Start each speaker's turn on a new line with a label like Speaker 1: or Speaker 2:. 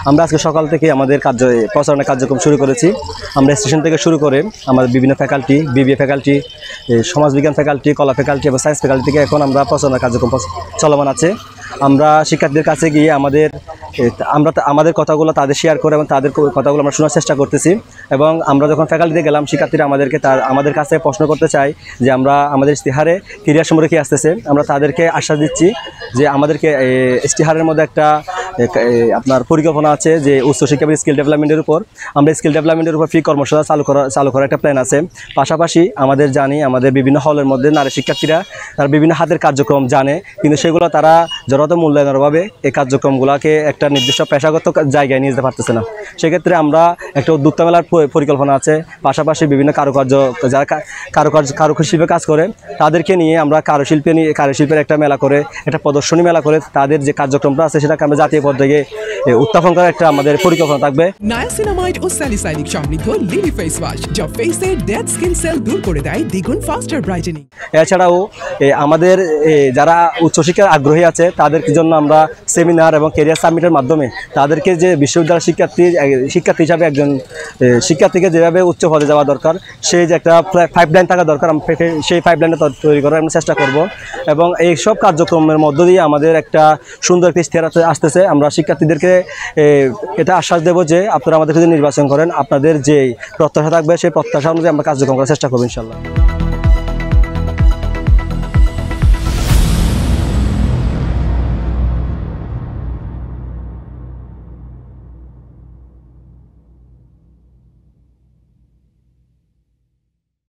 Speaker 1: আমরা আজকে সকাল থেকে আমাদের প্রচারণা কার্যক্রম শুরু করেছি। আমরা স্টেশন থেকে শুরু করে আমাদের বিভিন্ন ফ্যাকাল্টি, বিবিএ ফ্যাকাল্টি, সমাজবিজ্ঞান ফ্যাকাল্টি, কলা ফ্যাকাল্টি এবং সায়েন্স ফ্যাকাল্টি থেকে এখন আমরা প্রচারণা কার্যক্রম চলমান আছে। আমরা শিক্ষার্থীদের কাছে গিয়ে আমাদের কথাগুলো তাদের শেয়ার করে এবং তাদের কথাগুলো আমরা শোনার চেষ্টা করতেছি। এবং আমরা যখন ফ্যাকাল্টিতে গেলাম, শিক্ষার্থীরা আমাদের কাছে প্রশ্ন করতে চাই যে আমরা আমাদের ইশতেহারে ক্যারিয়ার সম্পর্কে কী আসতেছে। আমরা তাদেরকে আশ্বাস দিচ্ছি যে আমাদেরকে ইশতেহারের মধ্যে একটা আপনার পরিকল্পনা আছে যে উচ্চশিক্ষা এবং স্কিল ডেভেলপমেন্টের উপর আমরা স্কিল ডেভেলপমেন্টের উপর ফ্রি কর্মশালা চালু করার একটা প্ল্যান আছে। পাশাপাশি আমাদের বিভিন্ন হলের মধ্যে নারী শিক্ষার্থীরা তারা বিভিন্ন হাতের কার্যক্রম জানে, কিন্তু সেগুলো তারা যথাযথ মূল্যায়নের অভাবে এই কার্যক্রমগুলোকে একটা নির্দিষ্ট পেশাগত জায়গায় নিয়ে যেতে পারতেছে না। সেক্ষেত্রে আমরা একটা উদ্যোক্তা মেলার পরিকল্পনা আছে। পাশাপাশি বিভিন্ন যারা কারুশিল্পে কাজ করে তাদেরকে নিয়ে আমরা কারুশিল্পের একটা মেলা করে, একটা প্রদর্শনী মেলা করে তাদের যে কার্যক্রমটা আছে সেটাকে আমরা জাতীয় পর্যায়ে উত্থাপন করার একটা আমাদের পরিকল্পনা থাকবে।
Speaker 2: নায়াসিনামাইড ও স্যালিসাইলিক সমৃদ্ধ লিলি ফেস ওয়াশ যা ফেসের ডেড স্কিন সেল দূর করে দেয় দ্বিগুণ ফাস্টার ব্রাইটেনিং।
Speaker 1: এছাড়াও আমাদের যারা উচ্চশিক্ষার আগ্রহী আছে তাদের জন্য আমরা সেমিনার এবং ক্যারিয়ার সাবমিটের মাধ্যমে তাদেরকে যে বিশ্ববিদ্যালয়ের শিক্ষার্থী হিসাবে একজন শিক্ষার্থীকে যেভাবে উচ্চ পদে যাওয়া দরকার সেই যে একটা পাইপলাইন থাকা দরকার, সেই পাইপলাইনটা তৈরি করার আমরা চেষ্টা করব। এবং এইসব কার্যক্রমের মধ্য দিয়ে আমাদের একটা সুন্দর একটা ইশতেহার আসতেছে। আমরা শিক্ষার্থীদেরকে এটা আশ্বাস দেব যে আপনারা আমাদের যদি নির্বাচন করেন আপনাদের যে প্রত্যাশা থাকবে সেই প্রত্যাশা অনুযায়ী আমরা কার্যক্রম করার চেষ্টা করবো ইনশাআল্লাহ।